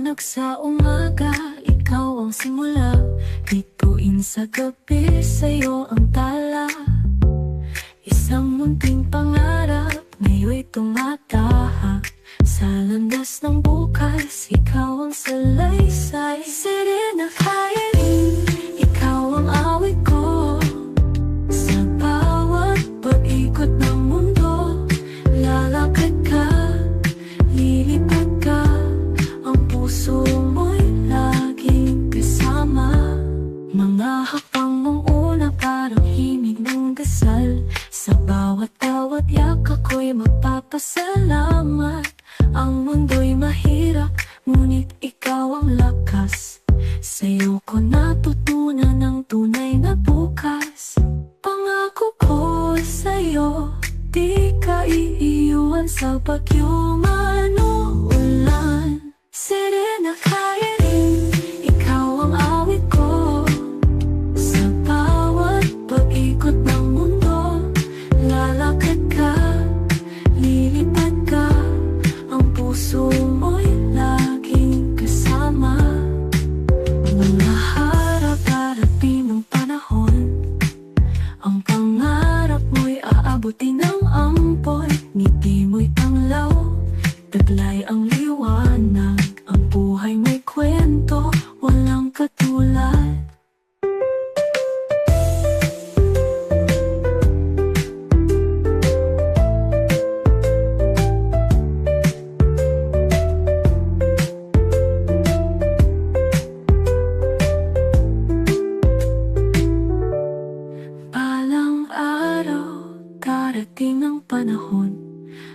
liwanag sa umaga, ikaw ang simula. Bituin sa gabi, sa'yo ang tala. Isang munting pangarap, ngayon'y tumatahak. Sa landas ng bukas, ikaw ang salaysay. Serena Kayanin, ikaw ang awit ko. Sa bawat pag-ikot ng mundo, lalakad ka, lilipad ka. Ang puso mo'y laging kasama. Mga hakbang mong una parang himig ng dasal. Sa bawat yak ako'y magpapasalamat. Ang mundo'y mahirap, ngunit ikaw ang lakas. Sa'yo ko natutunan ang tunay na bukas. Pangako ko sa'yo, di ka iiwan sa bagyo man o ulan. Serena Kayanin, ikaw ang awit ko. Sa bawat pag-ikot ng mundo, lalakad ka, lilipad ka. Ang puso mo'y laging kasama. Mga harap darating ng panahon, ang pangarap mo'y aabutin ng ampoy. Ngiti mo'y tanglaw, taglay ang liwanag. Ang buhay may kwento, walang katulad. Balang araw, darating ang panahon,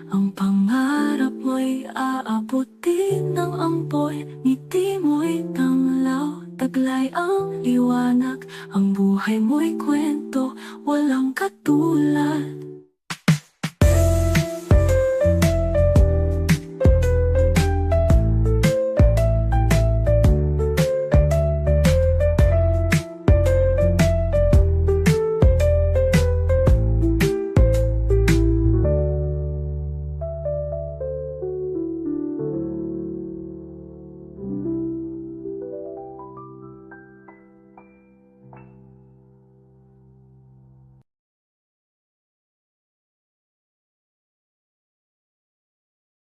ang pangarap mo'y aabutin ng ampoy. Ngiti mo'y tanglaw, taglay ang liwanag. Ang buhay mo'y kwento, walang katulad.